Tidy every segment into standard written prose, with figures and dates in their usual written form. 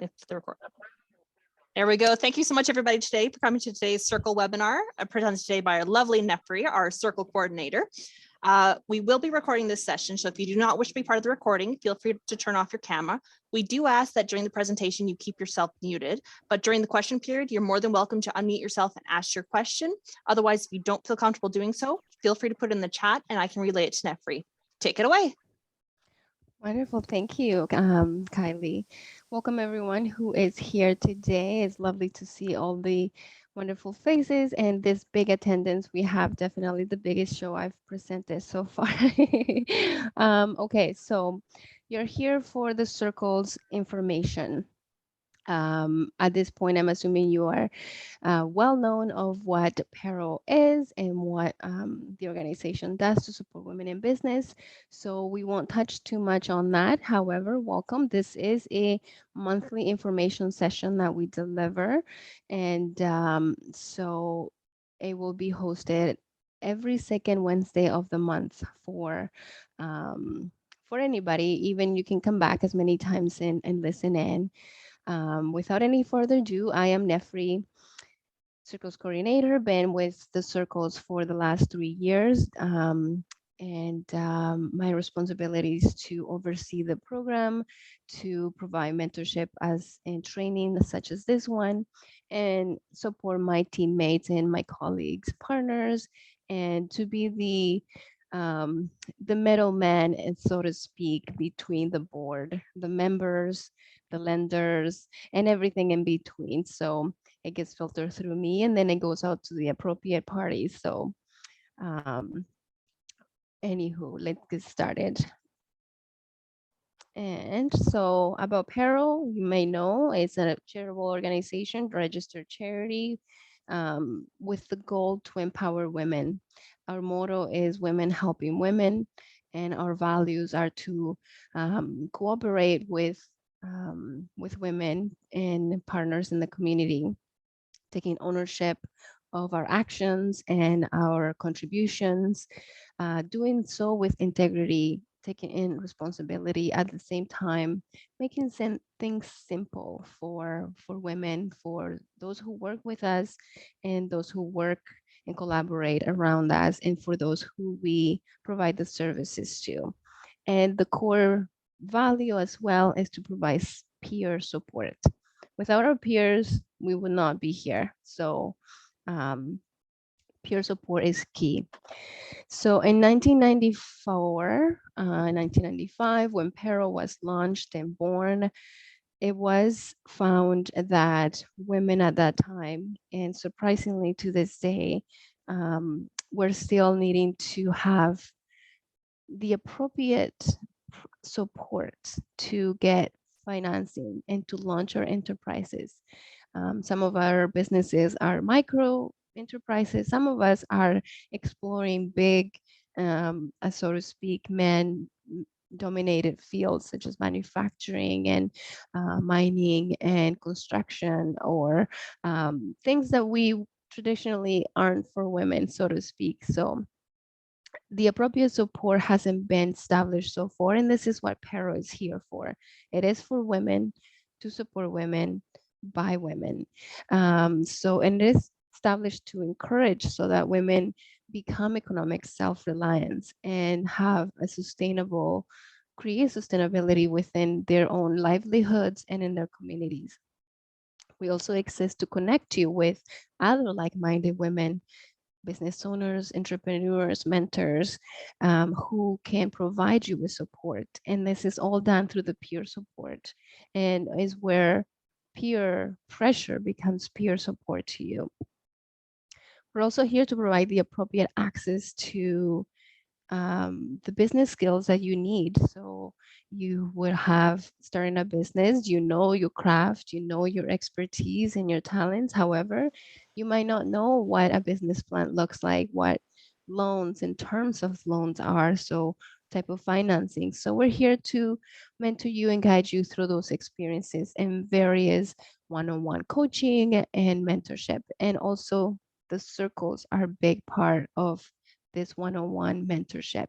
if the record. There we go. Thank you so much, everybody, today for coming to today's Circle webinar, presented today by our lovely Nefri, our Circle coordinator. We will be recording this session, so if you do not wish to be part of the recording, feel free to turn off your camera. We do ask that during the presentation you keep yourself muted, but during the question period, you're more than welcome to unmute yourself and ask your question. Otherwise, if you don't feel comfortable doing so, feel free to put it in the chat and I can relay it to Nefri. Take it away. Wonderful. Thank you, Kylie. Welcome everyone who is here today. It's lovely to see all the wonderful faces and this big attendance. We have definitely the biggest show I've presented so far. Okay, so you're here for the Circles information. At this point, I'm assuming you are well known of what PARO is and what the organization does to support women in business. So we won't touch too much on that. However, welcome. This is a monthly information session that we deliver. And so it will be hosted every second Wednesday of the month for anybody. Even you can come back as many times and listen in. Without any further ado, I am Nefri, Circles coordinator, been with the Circles for the last 3 years. My responsibility is to oversee the program, to provide mentorship as in training such as this one, and support my teammates and my colleagues, partners, and to be the middleman, and so to speak, between the board, the members, the lenders, and everything in between. So it gets filtered through me and then it goes out to the appropriate parties. So anywho, let's get started. And so about PARO, you may know it's a charitable organization, registered charity, with the goal to empower women. Our motto is women helping women, and our values are to cooperate with women and partners in the community, taking ownership of our actions and our contributions, doing so with integrity, taking in responsibility at the same time, making things simple for women, for those who work with us and those who work and collaborate around us, and for those who we provide the services to. And the core value as well is to provide peer support. Without our peers, we would not be here. So peer support is key. So in 1994, 1995, when PARO was launched and born, it was found that women at that time, and surprisingly to this day, were still needing to have the appropriate support to get financing and to launch our enterprises. Some of our businesses are micro enterprises. Some of us are exploring big, so to speak, men dominated fields such as manufacturing and mining and construction, or things that we traditionally aren't for women, so to speak. So the appropriate support hasn't been established so far, and this is what PARO is here for. It is for women, to support women by women. And it is established to encourage so that women become economic self-reliance and have a create sustainability within their own livelihoods and in their communities. We also exist to connect you with other like-minded women, business owners, entrepreneurs, mentors, who can provide you with support. And this is all done through the peer support, and is where peer pressure becomes peer support to you. We're also here to provide the appropriate access to the business skills that you need. So you would have starting a business, you know your craft, you know your expertise and your talents. However, you might not know what a business plan looks like, what loans and terms of loans are, so type of financing. So we're here to mentor you and guide you through those experiences and various one-on-one coaching and mentorship. And also the circles are a big part of this one-on-one mentorship.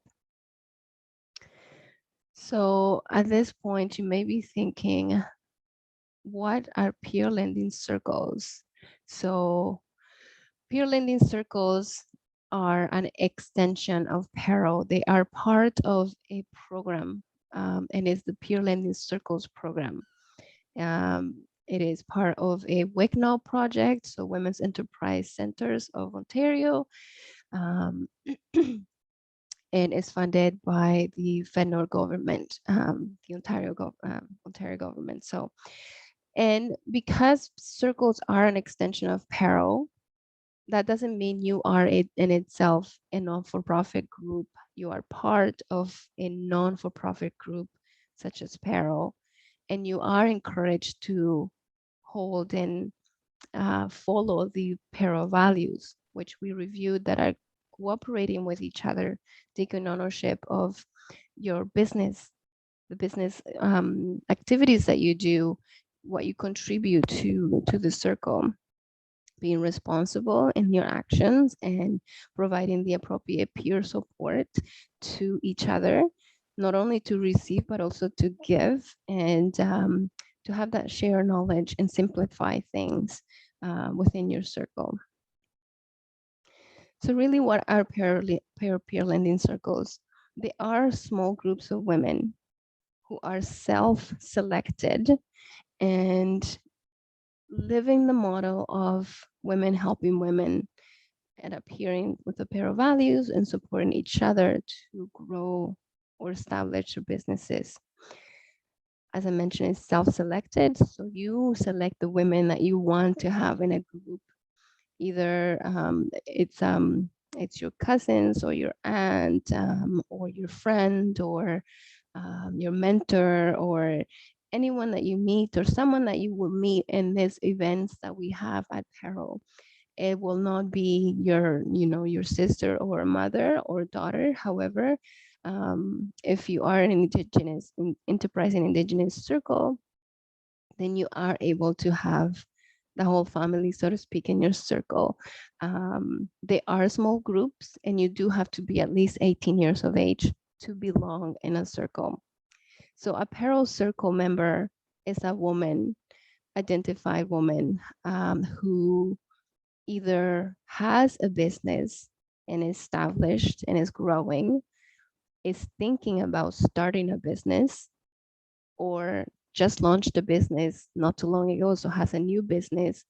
So at this point, you may be thinking, what are peer lending circles? So peer lending circles are an extension of PARO. They are part of a program, and it's the Peer Lending Circles program. It is part of a WICNO project, so Women's Enterprise Centers of Ontario, um, and is funded by the federal government, the Ontario government. So, and because circles are an extension of PARO, that doesn't mean you are in itself a non-for-profit group. You are part of a non-for-profit group such as PARO, and you are encouraged to hold and follow the PARO values, which we reviewed, that are cooperating with each other, taking ownership of your business, the business activities that you do, what you contribute to the circle, being responsible in your actions, and providing the appropriate peer support to each other, not only to receive, but also to give, and to have that shared knowledge and simplify things within your circle. So really, what are peer lending circles? They are small groups of women who are self-selected and living the model of women helping women, and appearing with a pair of values and supporting each other to grow or establish their businesses. As I mentioned, it's self-selected. So you select the women that you want to have in a group. Either it's your cousins or your aunt, or your friend, or your mentor, or anyone that you meet, or someone that you will meet in these events that we have at PARO. It will not be your sister or mother or daughter. However, if you are an enterprise and indigenous circle, then you are able to have the whole family, so to speak, in your circle. They are small groups, and you do have to be at least 18 years of age to belong in a circle. So a PARO circle member is a woman, identified woman, who either has a business and is established and is growing, is thinking about starting a business, or just launched a business not too long ago, so has a new business.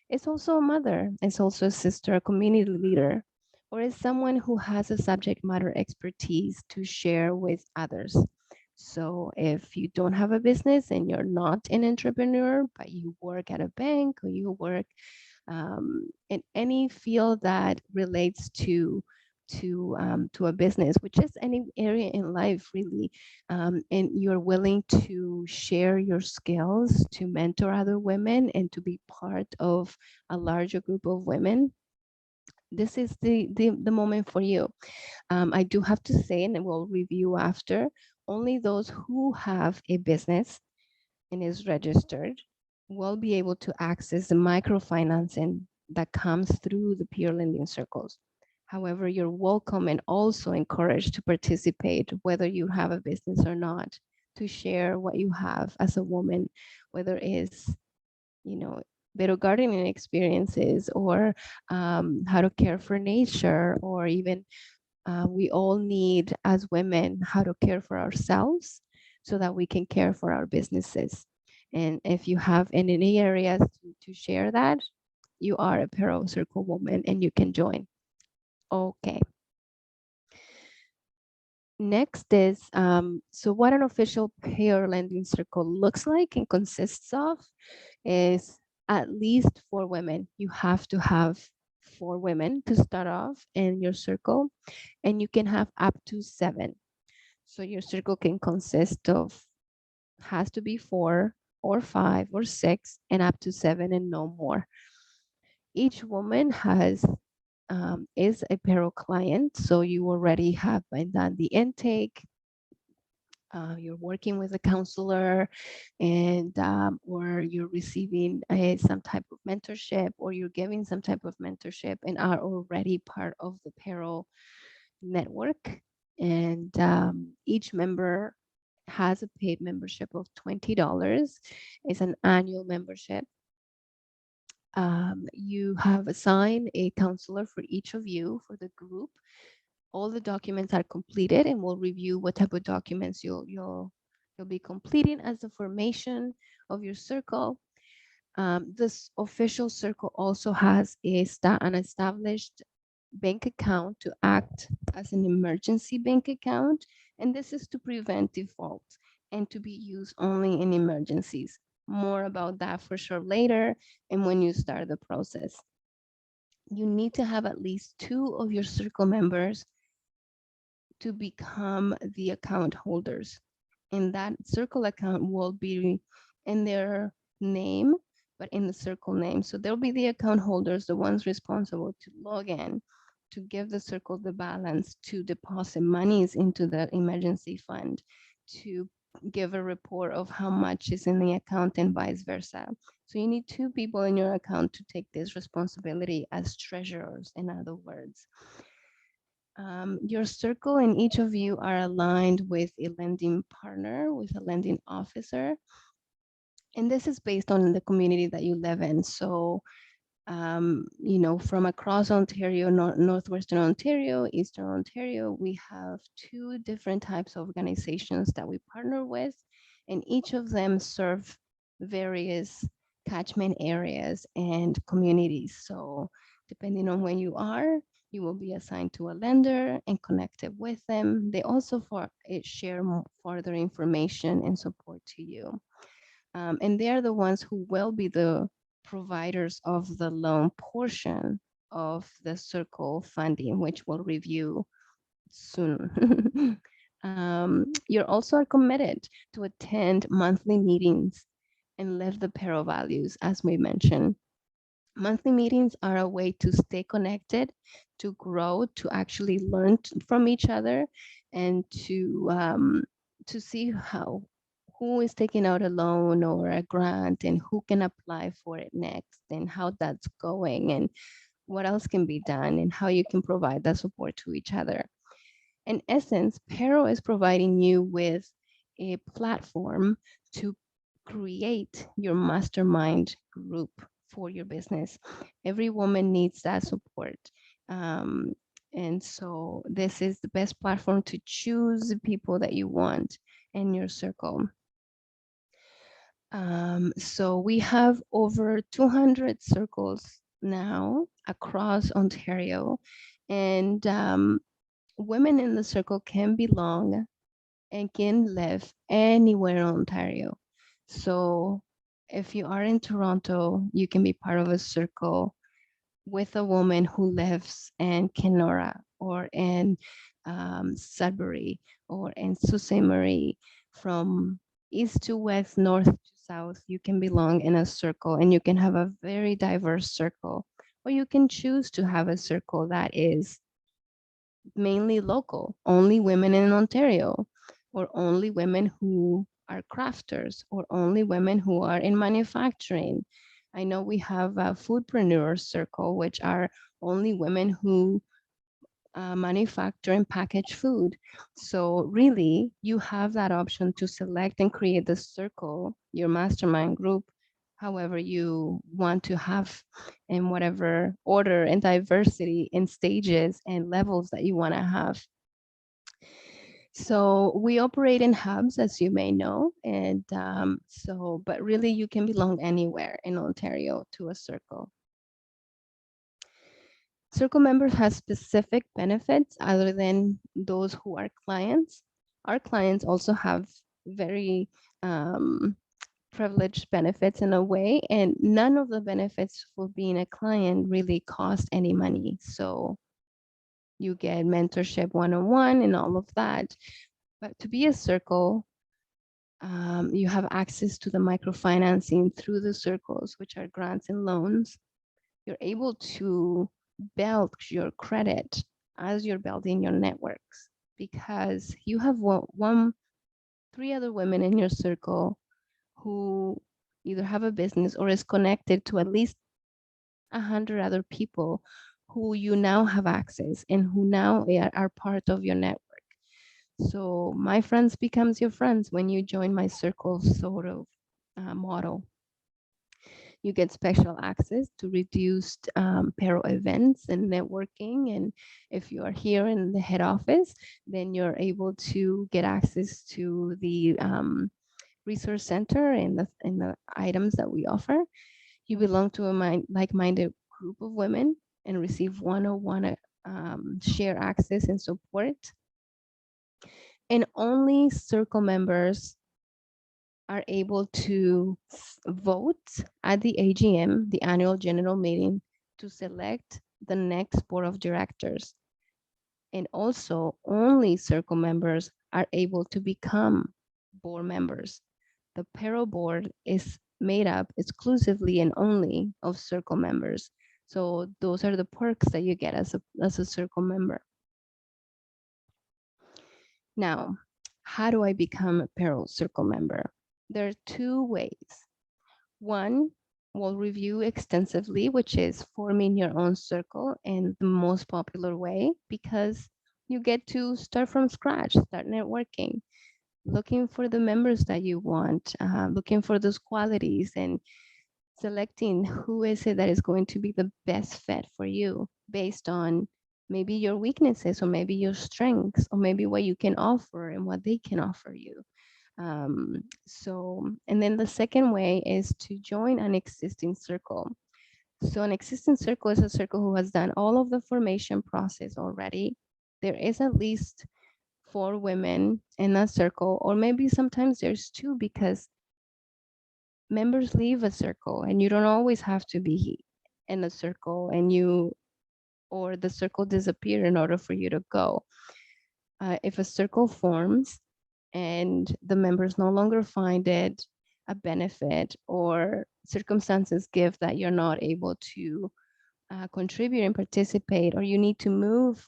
It's also a mother, it's also a sister, a community leader, or is someone who has a subject matter expertise to share with others. So if you don't have a business and you're not an entrepreneur, but you work at a bank, or you work in any field that relates to a business, which is any area in life really, and you're willing to share your skills, to mentor other women, and to be part of a larger group of women, this is the moment for you. I do have to say, and we'll review after, only those who have a business and is registered will be able to access the microfinancing that comes through the peer lending circles. However, you're welcome and also encouraged to participate, whether you have a business or not, to share what you have as a woman, whether it's, you know, better gardening experiences, or how to care for nature, or even we all need as women how to care for ourselves so that we can care for our businesses. And if you have in any areas to share that, you are a PARO Circle woman and you can join. Okay. Next is, so what an official peer lending circle looks like and consists of is at least 4 women. You have to have 4 women to start off in your circle, and you can have up to 7. So your circle can consist of, has to be 4 or 5 or 6 and up to 7 and no more. Each woman is a payroll client, so you already have done the intake. You're working with a counselor, and or you're receiving some type of mentorship, or you're giving some type of mentorship, and are already part of the payroll network. And each member has a paid membership of $20. It's an annual membership. You have assigned a counselor for each of you for the group. All the documents are completed, and we'll review what type of documents you'll be completing as the formation of your circle. This official circle also has an established bank account to act as an emergency bank account, and this is to prevent default and to be used only in emergencies. More about that for sure later and when you start the process. You need to have at least 2 of your circle members to become the account holders. And that circle account will be in their name, but in the circle name. So they'll be the account holders, the ones responsible to log in, to give the circle the balance, to deposit monies into the emergency fund, to give a report of how much is in the account and vice versa. So you need 2 people in your account to take this responsibility as treasurers, in other words. Your circle and each of you are aligned with a lending partner, with a lending officer. And this is based on the community that you live in. So, from across Ontario, Northwestern Ontario, Eastern Ontario, we have 2 different types of organizations that we partner with, and each of them serve various catchment areas and communities. So depending on where you are, you will be assigned to a lender and connected with them. They also share further information and support to you. And they are the ones who will be the providers of the loan portion of the circle funding, which we'll review soon. You're also committed to attend monthly meetings and live the PARO values, as we mentioned. Monthly meetings are a way to stay connected, to grow, to actually learn from each other, and to see who is taking out a loan or a grant and who can apply for it next and how that's going and what else can be done and how you can provide that support to each other. In essence, PARO is providing you with a platform to create your mastermind group for your business. Every woman needs that support. Um, and so this is the best platform to choose the people that you want in your circle. So we have over 200 circles now across Ontario, and women in the circle can belong and can live anywhere in Ontario. So if you are in Toronto, you can be part of a circle with a woman who lives in Kenora or in Sudbury or in Sault Ste. Marie. From east to west, north to south, you can belong in a circle and you can have a very diverse circle. Or you can choose to have a circle that is mainly local, only women in Ontario, or only women who are crafters, or only women who are in manufacturing. I know we have a foodpreneur circle, which are only women who manufacture and package food. So really, you have that option to select and create the circle, your mastermind group, however you want to have in whatever order and diversity in stages and levels that you want to have. So we operate in hubs, as you may know, and but really you can belong anywhere in Ontario to a circle. Circle members have specific benefits other than those who are clients. Our clients also have very privileged benefits in a way, and none of the benefits for being a client really cost any money. So you get mentorship one-on-one and all of that. But to be a circle, you have access to the microfinancing through the circles, which are grants and loans. You're able to build your credit as you're building your networks because you have three other women in your circle who either have a business or is connected to at least 100 other people who you now have access and who now are part of your network. So my friends becomes your friends when you join my circle sort of model. You get special access to reduced PARO events and networking. And if you are here in the head office, then you're able to get access to the resource center and the items that we offer. You belong to a like-minded group of women and receive one-on-one share access and support. And only circle members are able to vote at the AGM, the annual general meeting, to select the next board of directors. And also, only circle members are able to become board members. The PARO board is made up exclusively and only of circle members. So those are the perks that you get as a circle member. Now, how do I become a PARO circle member? There are two ways. One, we'll review extensively, which is forming your own circle in the most popular way, because you get to start from scratch, start networking, looking for the members that you want, looking for those qualities and selecting who is it that is going to be the best fit for you based on maybe your weaknesses or maybe your strengths or maybe what you can offer and what they can offer you. And then the second way is to join an existing circle. So an existing circle is a circle who has done all of the formation process already. There is at least 4 women in a circle, or maybe sometimes there's 2 because members leave a circle and you don't always have to be in a circle and or the circle disappear in order for you to go. If a circle forms and the members no longer find it a benefit or circumstances give that you're not able to contribute and participate, or you need to move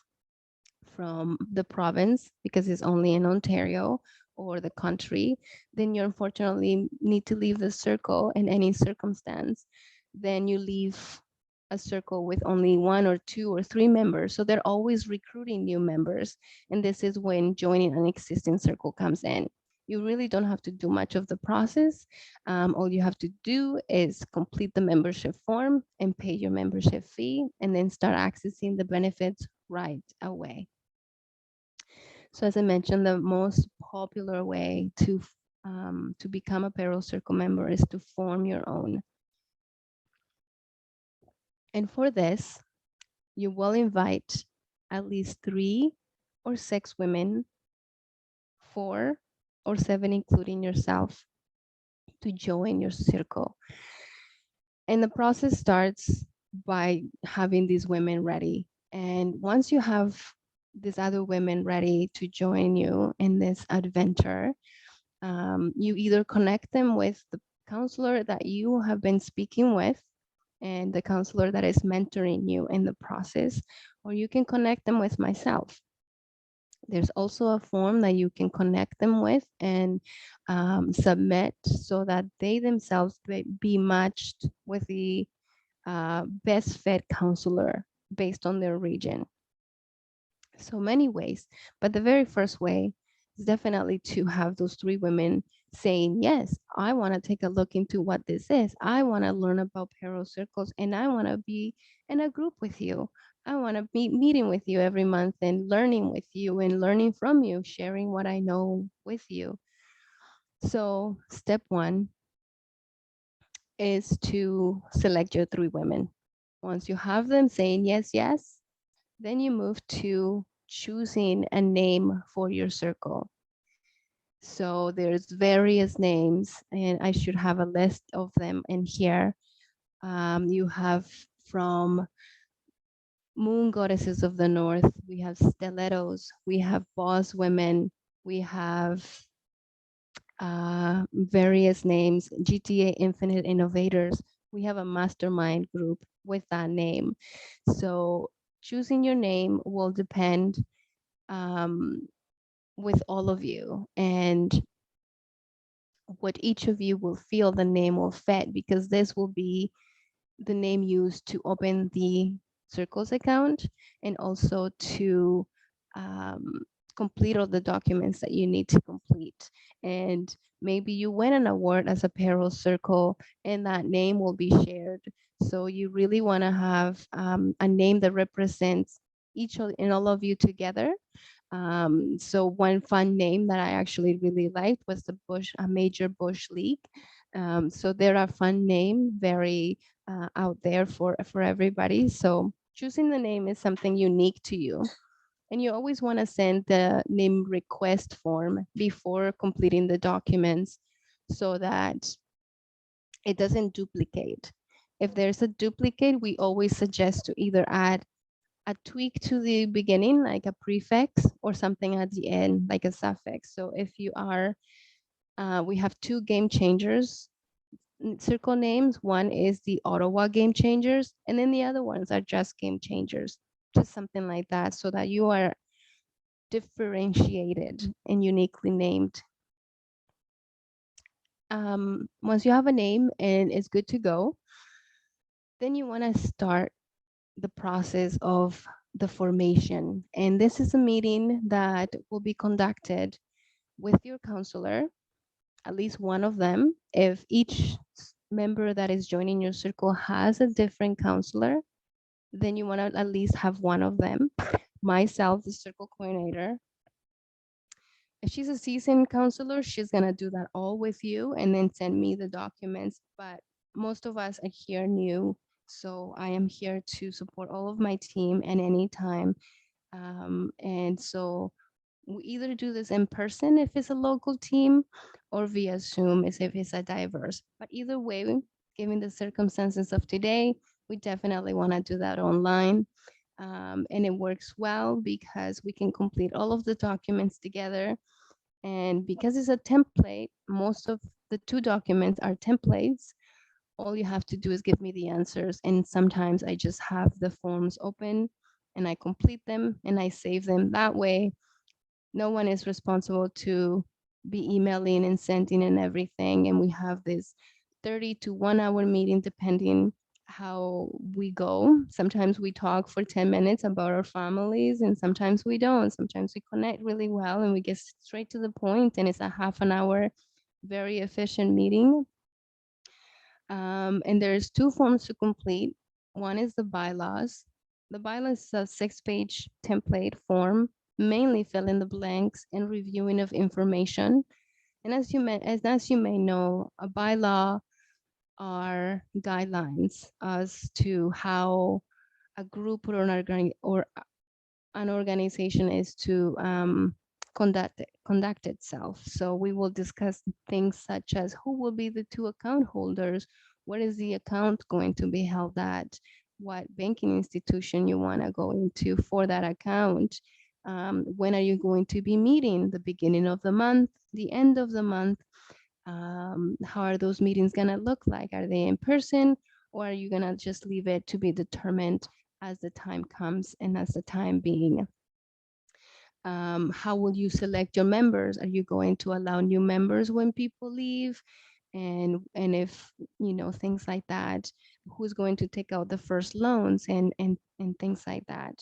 from the province because it's only in Ontario or the country, then you unfortunately need to leave the circle in any circumstance. Then you leave a circle with only 1 or 2 or 3 members. So they're always recruiting new members. And this is when joining an existing circle comes in. You really don't have to do much of the process. All you have to do is complete the membership form and pay your membership fee and then start accessing the benefits right away. So as I mentioned, the most popular way to become a PARO Circle member is to form your own. And for this, you will invite at least 3 or 6 women, 4 or 7, including yourself, to join your circle. And the process starts by having these women ready. And once you have these other women ready to join you in this adventure, you either connect them with the counselor that you have been speaking with and the counselor that is mentoring you in the process, or you can connect them with myself. There's also a form that you can connect them with and submit so that they themselves be matched with the best fit counselor based on their region. So many ways, but the very first way is definitely to have those 3 women saying, yes, I want to take a look into what this is. I want to learn about PARO circles and I want to be in a group with you. I want to be meeting with you every month and learning with you and learning from you, sharing what I know with you. So step 1 is to select your 3 women. Once you have them saying yes, yes, then you move to choosing a name for your circle. So there's various names, and I should have a list of them in here. You have from moon goddesses of the north, we have stilettos, we have boss women, we have various names, GTA Infinite Innovators. We have a mastermind group with that name. So choosing your name will depend with all of you and what each of you will feel the name will fit, because this will be the name used to open the circles account and also to complete all the documents that you need to complete. And maybe you win an award as a PARO Circle, and that name will be shared. So you really want to have a name that represents each and all of you together. So one fun name that I actually really liked was the Bush, a Major Bush League. So they're a fun name, very out there for everybody. So choosing the name is something unique to you. And you always want to send the name request form before completing the documents so that it doesn't duplicate. If there's a duplicate, we always suggest to either add a tweak to the beginning, like a prefix, or something at the end, like a suffix. So if you are, we have two game changers circle names. One is the Ottawa Game Changers, and then the other ones are just Game Changers, just something like that, so that you are differentiated and uniquely named. Once you have a name and it's good to go, then you want to start the process of the formation. And this is a meeting that will be conducted with your counselor, at least one of them. If each member that is joining your circle has a different counselor, then you want to at least have one of them. Myself, the circle coordinator, if she's a seasoned counselor, she's gonna do that all with you and then send me the documents. But most of us are here new, so I am here to support all of my team at any time. And so we either do this in person if it's a local team or via Zoom if it's a diverse. But either way, given the circumstances of today, we definitely want to do that online. And it works well because we can complete all of the documents together. And because it's a template, most of the two documents are templates. All you have to do is give me the answers. And sometimes I just have the forms open and I complete them and I save them that way. No one is responsible to be emailing and sending and everything. And we have this 30 to 1 hour meeting depending how we go. Sometimes we talk for 10 minutes about our families and sometimes we don't. Sometimes we connect really well and we get straight to the point and it's a half an hour, very efficient meeting. And there's two forms to complete. One is the bylaws. The bylaws is a 6-page template form, mainly fill in the blanks and reviewing of information. And as you may know, a bylaw are guidelines as to how a group or an organization is to conduct itself. So we will discuss things such as who will be the two account holders, what is the account going to be held at, what banking institution you want to go into for that account, when are you going to be meeting, the beginning of the month, the end of the month, how are those meetings going to look like? Are they in person or are you going to just leave it to be determined as the time comes and as the time being? How will you select your members? Are you going to allow new members when people leave? And if you know things like that, who's going to take out the first loans and things like that?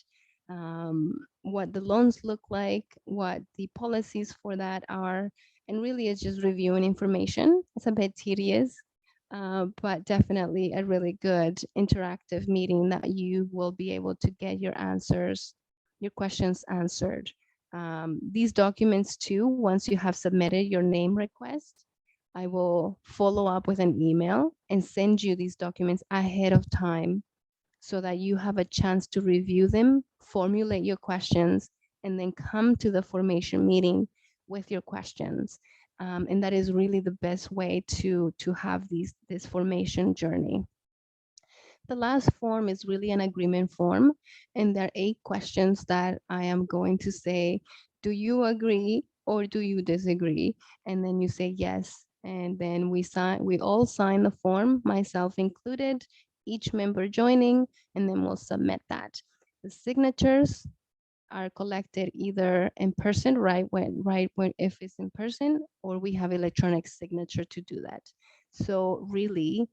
What the loans look like, what the policies for that are, and really it's just reviewing information. It's a bit tedious, but definitely a really good interactive meeting that you will be able to get your answers, your questions answered. These documents too, once you have submitted your name request, I will follow up with an email and send you these documents ahead of time so that you have a chance to review them, formulate your questions, and then come to the formation meeting with your questions. And that is really the best way to have this formation journey. The last form is really an agreement form, and there are 8 questions that I am going to say, do you agree or do you disagree? And then you say yes, and then we all sign the form, myself included, each member joining, and then we'll submit that. The signatures are collected either in person, right when if it's in person, or we have electronic signature to do that. So really,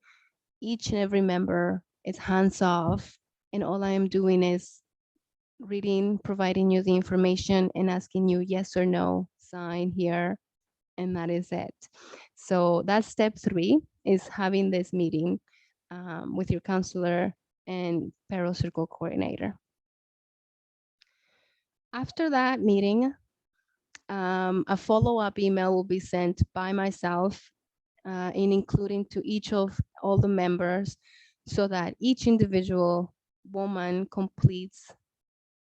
each and every member is hands off, and all I am doing is reading, providing you the information and asking you yes or no, sign here, and that is it. So that's step 3, is having this meeting with your counselor and PARO Circle coordinator. After that meeting, a follow-up email will be sent by myself in including to each of all the members so that each individual woman completes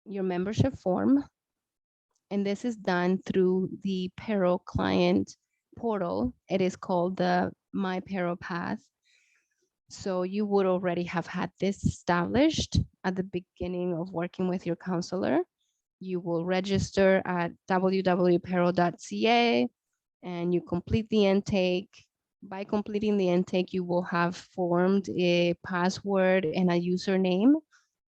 your membership form. And this is done through the PARO client portal. It is called the My PARO Path. So you would already have had this established at the beginning of working with your counselor. You will register at www.paro.ca and you complete the intake. By completing the intake, you will have formed a password and a username.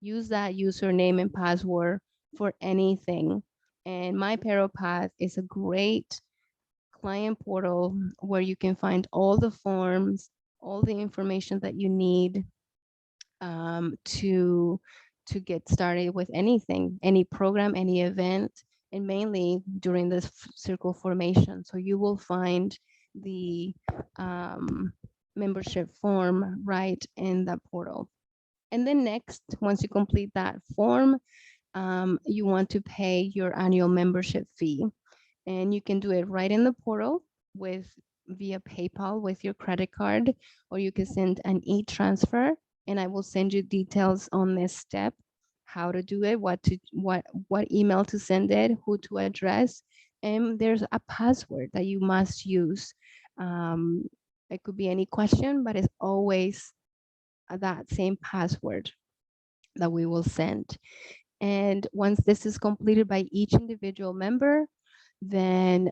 Use that username and password for anything. And My PARO Path is a great client portal where you can find all the forms, all the information that you need to get started with anything, any program, any event, and mainly during this circle formation. So you will find the membership form right in the portal. And then next, once you complete that form, you want to pay your annual membership fee. And you can do it right in the portal with via PayPal with your credit card, or you can send an e-transfer. And I will send you details on this step, how to do it, what email to send it, who to address, and there's a password that you must use. It could be any question, but it's always that same password that we will send. And once this is completed by each individual member, then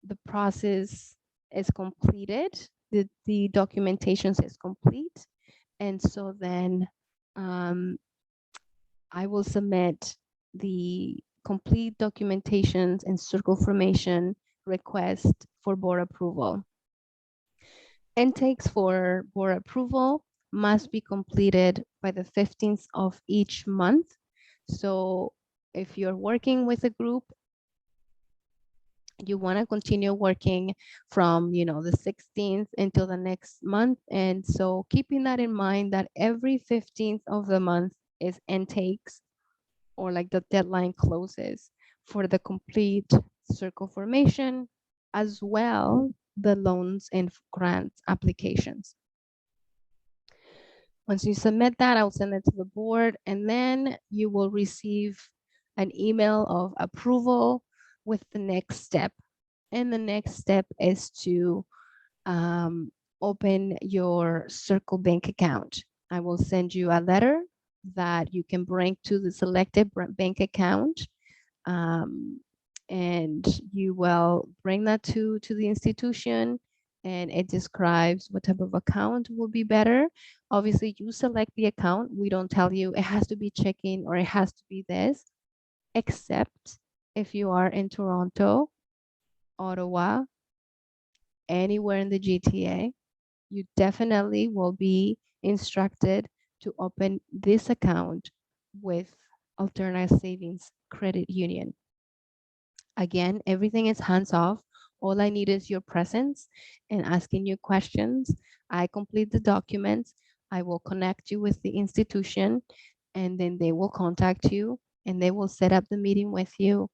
the process is completed, the documentation is complete. And so then I will submit the complete documentations and circle formation request for board approval. Intakes for board approval must be completed by the 15th of each month. So if you're working with a group, you want to continue working from the 16th until the next month. And so keeping that in mind, that every 15th of the month is intakes, or like the deadline closes for the complete circle formation, as well the loans and grants applications. Once you submit that, I'll send it to the board, and then you will receive an email of approval with the next step. And the next step is to open your Circle bank account. I will send you a letter that you can bring to the selected bank account. And you will bring that to the institution, and it describes what type of account will be better. Obviously, you select the account. We don't tell you it has to be checking or it has to be this, except if you are in Toronto, Ottawa, anywhere in the GTA, you definitely will be instructed to open this account with Alternative Savings Credit Union. Again, everything is hands off. All I need is your presence and asking you questions. I complete the documents. I will connect you with the institution, and then they will contact you and they will set up the meeting with you.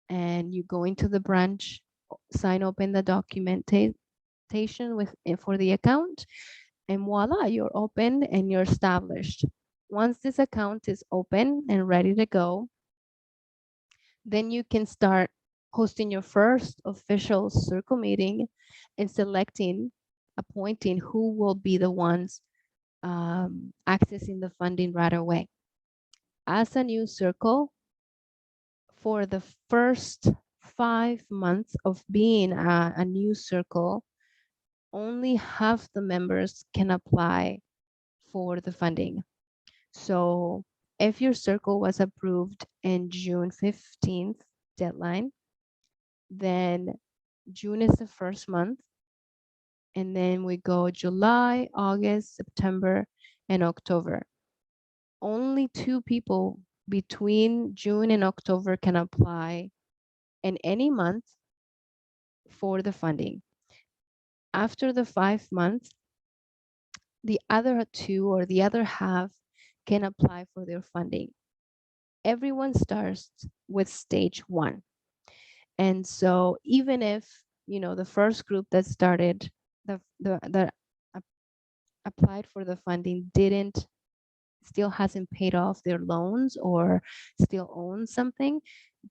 And you go into the branch, sign open the documentation for the account, and voila, you're open and you're established. Once this account is open and ready to go, then you can start hosting your first official circle meeting and appointing who will be the ones accessing the funding right away. As a new circle, for the first 5 months of being a new circle, only half the members can apply for the funding. So if your circle was approved in June 15th deadline, then June is the first month, and then we go July, August, September, and October. Only 2 people between June and October can apply in any month for the funding. After the 5 months, the other two or the other half can apply for their funding. Everyone starts with stage one. And so even if, the first group that started that applied for the funding didn't still hasn't paid off their loans or still owns something,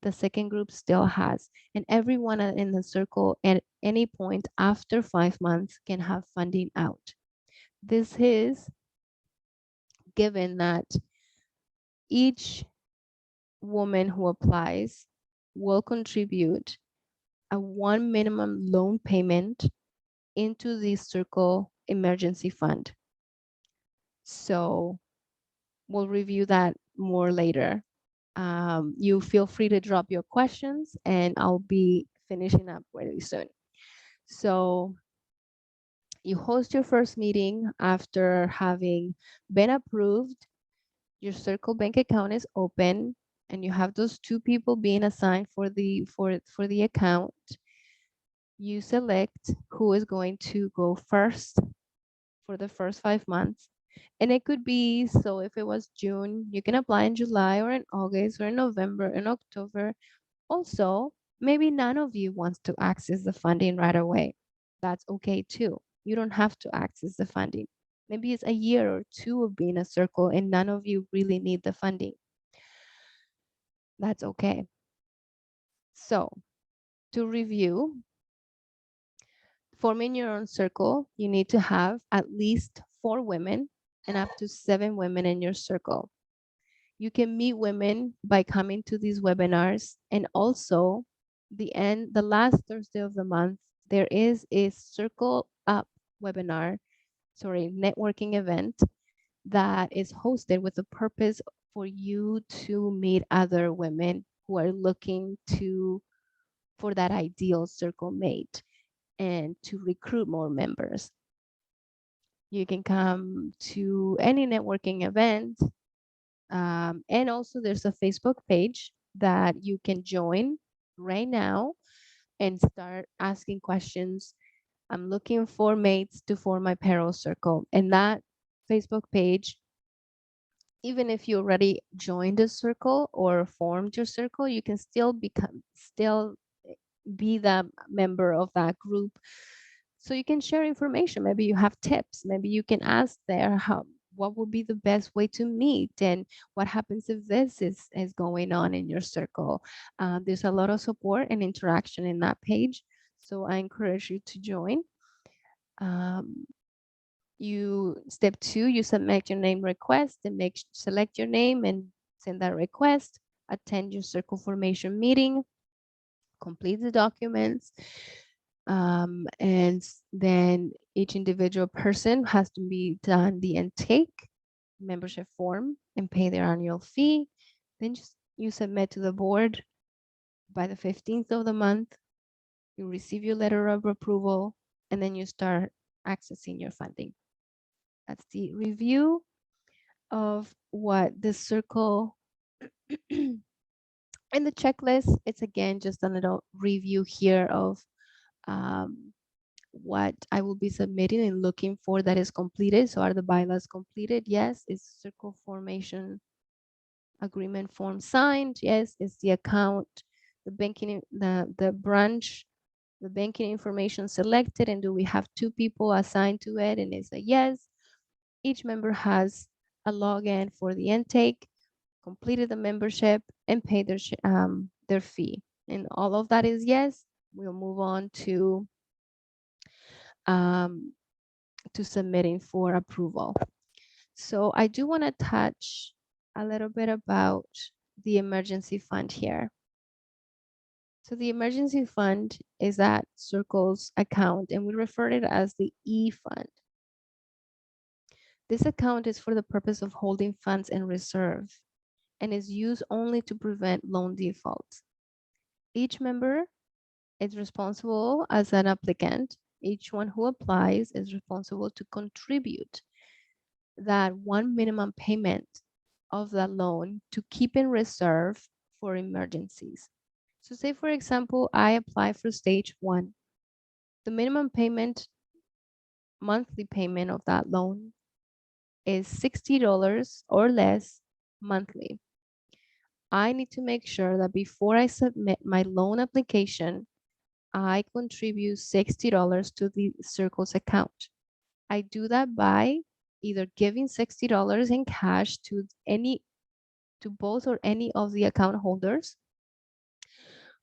the second group still has. And everyone in the circle at any point after 5 months can have funding out. This is given that each woman who applies will contribute a one minimum loan payment into the circle emergency fund. So we'll review that more later. You feel free to drop your questions and I'll be finishing up really soon. So you host your first meeting after having been approved, your circle bank account is open, and you have those two people being assigned for the account. You select who is going to go first for the first 5 months. And it could be, so if it was June, you can apply in July or in August or in November and October. Also, maybe none of you wants to access the funding right away. That's okay too. You don't have to access the funding. Maybe it's a year or two of being a circle and none of you really need the funding. That's okay. So to review, forming your own circle, you need to have at least 4 women and up to 7 women in your circle. You can meet women by coming to these webinars, and also the last Thursday of the month, there is a Circle Up webinar, networking event that is hosted with the purpose for you to meet other women who are looking for that ideal circle mate and to recruit more members. You can come to any networking event. And also there's a Facebook page that you can join right now and start asking questions. I'm looking for mates to form my PARO circle. And that Facebook page, even if you already joined a circle or formed your circle, you can still be the member of that group. So you can share information. Maybe you have tips. Maybe you can ask there what would be the best way to meet and what happens if this is going on in your circle. There's a lot of support and interaction in that page. So I encourage you to join. Step 2, you submit your name request and select your name and send that request. Attend your circle formation meeting, complete the documents, and then each individual person has to be done the intake membership form and pay their annual fee. Then you submit to the board by the 15th of the month. You receive your letter of approval, and then you start accessing your funding. That's the review of what the circle in the checklist. It's again just a little review here of what I will be submitting and looking for that is completed. So are the bylaws completed? Yes. Is circle formation agreement form signed? Yes. Is the account, the banking, the branch, the banking information selected? And do we have 2 people assigned to it? And it's a yes. Each member has a login for the intake, completed the membership, and paid their fee. And all of that is yes. We'll move on to submitting for approval. So I do want to touch a little bit about the emergency fund here. So the emergency fund is that Circle's account, and we refer it as the E fund. This account is for the purpose of holding funds in reserve and is used only to prevent loan defaults. Each member is responsible as an applicant. Each one who applies is responsible to contribute that one minimum payment of that loan to keep in reserve for emergencies. So say, for example, I apply for stage 1. The minimum payment, monthly payment of that loan is $60 or less monthly. I need to make sure that before I submit my loan application, I contribute $60 to the Circles account. I do that by either giving $60 in cash to both or any of the account holders,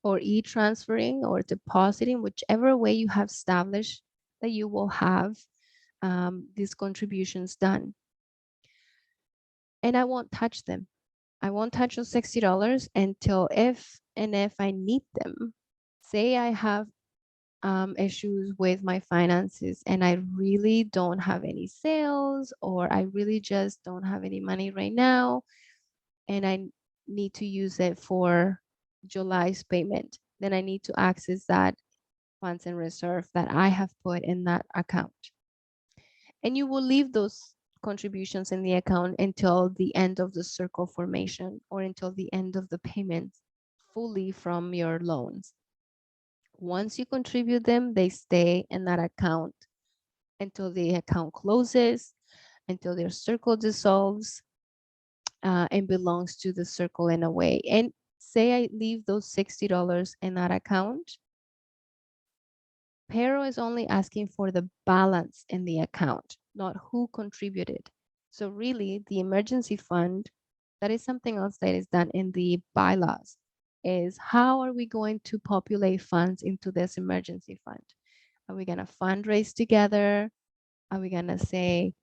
or e-transferring or depositing, whichever way you have established that you will have these contributions done. And I won't touch them. I won't touch those $60 until if I need them. Say I have issues with my finances and I really don't have any sales, or I really just don't have any money right now and I need to use it for July's payment, then I need to access that funds in reserve that I have put in that account. And you will leave those contributions in the account until the end of the circle formation or until the end of the payments fully from your loans. Once you contribute them, they stay in that account until the account closes, until their circle dissolves, and belongs to the circle in a way. And say I leave those $60 in that account, PARO is only asking for the balance in the account, not who contributed. So really, the emergency fund, that is something else that is done in the bylaws, is how are we going to populate funds into this emergency fund? Are we going to fundraise together? Are we going to say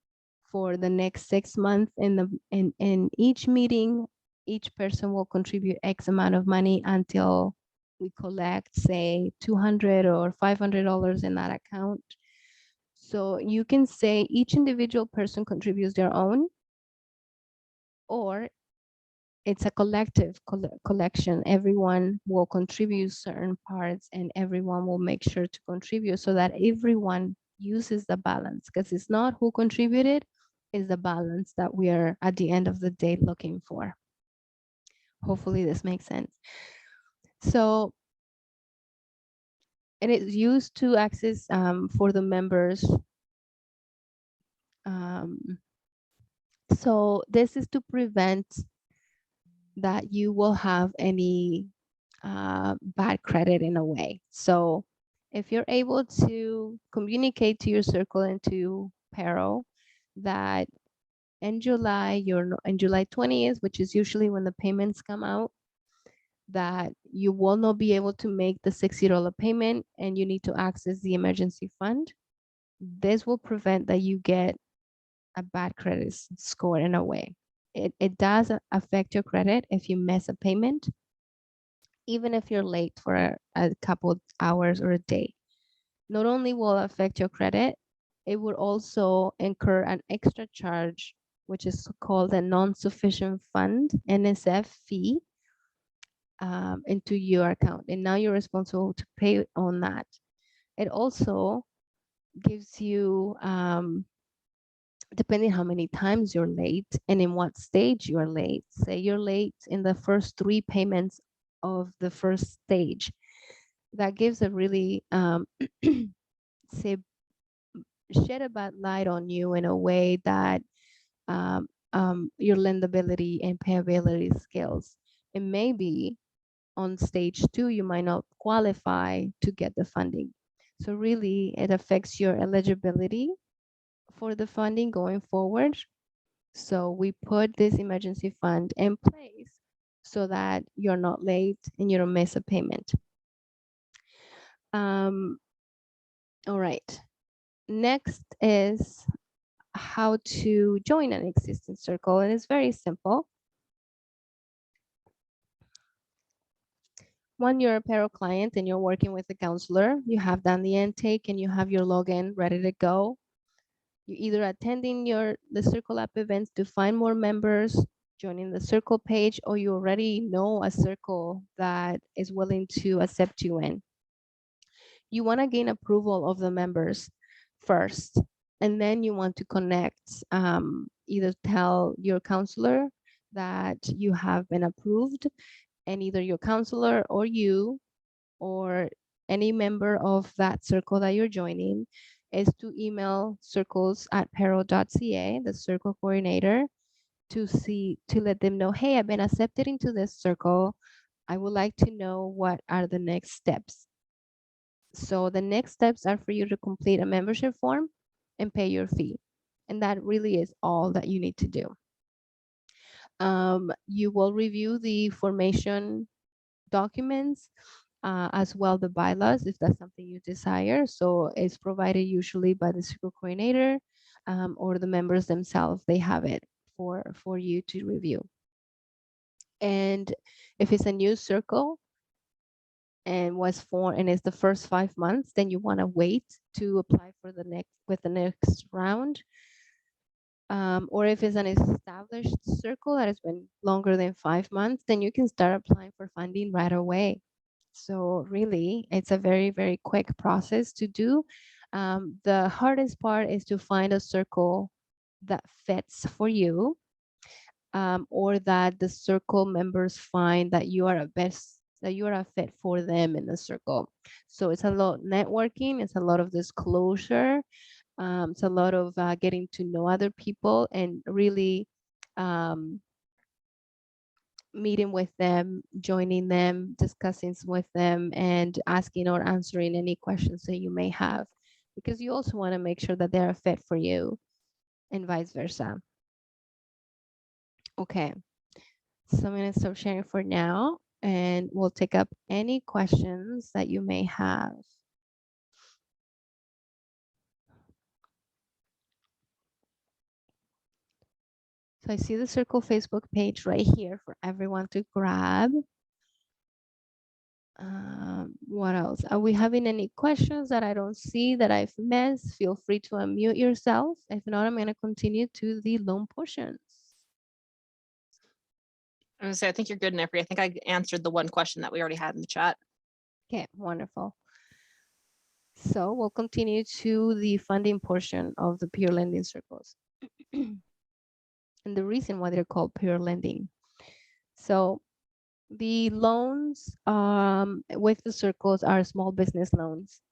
for the next 6 months in each meeting, each person will contribute X amount of money until we collect, say, $200 or $500 in that account? So you can say each individual person contributes their own, or it's a collective collection. Everyone will contribute certain parts and everyone will make sure to contribute so that everyone uses the balance, because it's not who contributed, it's the balance that we are at the end of the day looking for. Hopefully this makes sense. So, and it's used to access for the members. So this is to prevent that you will have any bad credit in a way. So if you're able to communicate to your circle and to PARO that in July, in July 20th, which is usually when the payments come out, that you will not be able to make the $60 payment and you need to access the emergency fund, this will prevent that you get a bad credit score in a way. It does affect your credit if you miss a payment, even if you're late for a couple hours or a day. Not only will affect your credit, it would also incur an extra charge, which is called a non-sufficient fund, NSF fee, into your account. And now you're responsible to pay on that. It also gives you, depending how many times you're late and in what stage you're late. Say you're late in the first 3 payments of the first stage. That gives a really, say, shed a bad light on you in a way that your lendability and payability skills. And maybe on stage 2, you might not qualify to get the funding. So really, it affects your eligibility for the funding going forward. So we put this emergency fund in place so that you're not late and you don't miss a payment. All right. Next is how to join an existing circle, and it's very simple. When you're a PARO client and you're working with a counselor, you have done the intake and you have your login ready to go. You're either attending the Circle app events to find more members, joining the circle page, or you already know a circle that is willing to accept you in. You want to gain approval of the members first, and then you want to connect, either tell your counselor that you have been approved, and either your counselor or you or any member of that circle that you're joining is to email circles@paro.ca, the circle coordinator, to let them know, hey, I've been accepted into this circle. I would like to know what are the next steps. So the next steps are for you to complete a membership form and pay your fee. And that really is all that you need to do. You will review the formation documents, as well the bylaws if that's something you desire. So it's provided usually by the circle coordinator, or the members themselves. They have it for you to review. And if it's a new circle and was formed and it's the first 5 months, then you want to wait to apply for the next round. Or if it's an established circle that has been longer than 5 months, then you can start applying for funding right away. So really, it's a very, very quick process to do. The hardest part is to find a circle that fits for you, or that the circle members find that you are a fit for them in the circle. So it's a lot networking, it's a lot of disclosure, it's a lot of getting to know other people and really um, meeting with them, joining them, discussing with them, and asking or answering any questions that you may have, because you also want to make sure that they're a fit for you and vice versa. Okay, so I'm going to stop sharing for now and we'll take up any questions that you may have. So I see the Circle Facebook page right here for everyone to grab. What else? Are we having any questions that I don't see that I've missed? Feel free to unmute yourself. If not, I'm going to continue to the loan portions. I was gonna say, I think you're good, Nefri. I think I answered the one question that we already had in the chat. Okay, wonderful. So we'll continue to the funding portion of the peer lending circles. And the reason why they're called peer lending. So the loans with the circles are small business loans.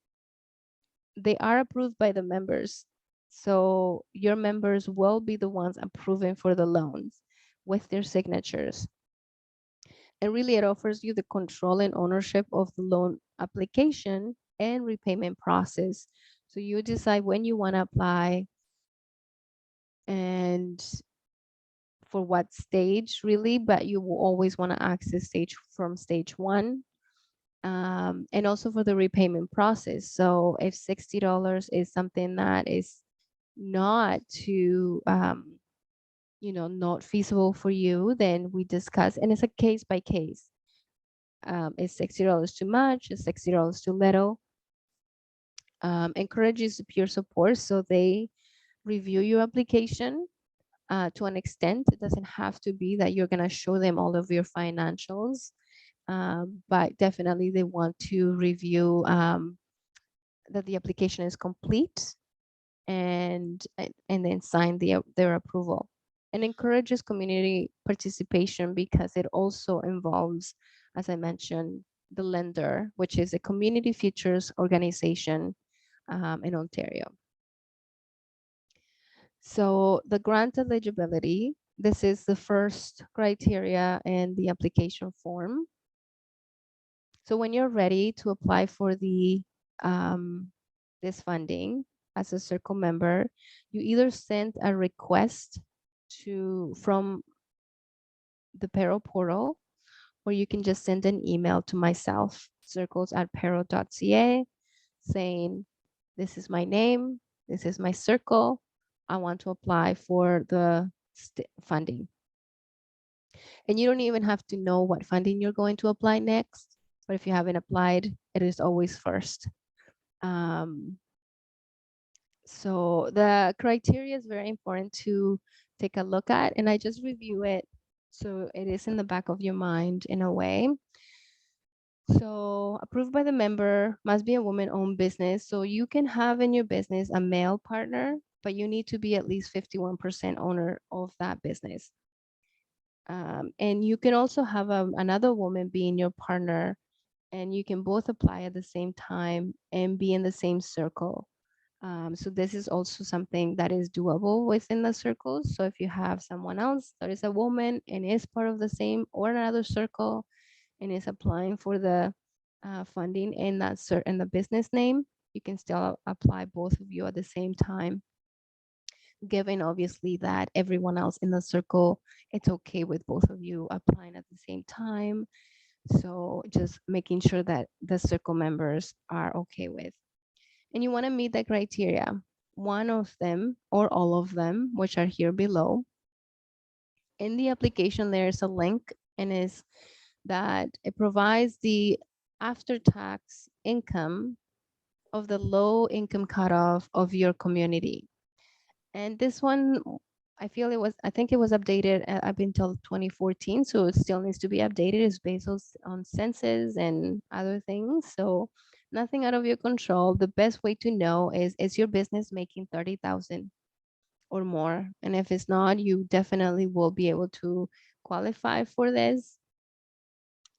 They are approved by the members. So your members will be the ones approving for the loans with their signatures. And really, it offers you the control and ownership of the loan application and repayment process. So you decide when you want to apply and for what stage, really, but you will always want to access stage 1. And also for the repayment process. So if $60 is something that is not too, not feasible for you, then we discuss, and it's a case by case. Is $60 too much? Is $60 too little? Encourages peer support, so they review your application to an extent. It doesn't have to be that you're going to show them all of your financials, but definitely they want to review that the application is complete and then sign their approval. And encourages community participation because it also involves, as I mentioned, the lender, which is a community futures organization in Ontario. So the grant eligibility, this is the first criteria in the application form. So when you're ready to apply for this funding as a circle member, you either send a request from the PARO portal, or you can just send an email to myself, circles@paro.ca, saying, this is my name, this is my circle, I want to apply for the funding. And you don't even have to know what funding you're going to apply next, but if you haven't applied, it is always first. So the criteria is very important to take a look at, and I just review it so it is in the back of your mind in a way. So approved by the member, must be a woman-owned business. So you can have in your business a male partner, but you need to be at least 51% owner of that business. And you can also have another woman being your partner, and you can both apply at the same time and be in the same circle. So this is also something that is doable within the circles. So if you have someone else that is a woman and is part of the same or another circle and is applying for the funding in that in the business name, you can still apply both of you at the same time, given obviously that everyone else in the circle, it's okay with both of you applying at the same time. So just making sure that the circle members are okay with. And you want to meet the criteria. One of them or all of them, which are here below. In the application, there's a link, and is that it provides the after tax income of the low income cutoff of your community. And this one, I think it was updated up until 2014. So it still needs to be updated. It's based on census and other things. So nothing out of your control. The best way to know is your business making 30,000 or more? And if it's not, you definitely will be able to qualify for this.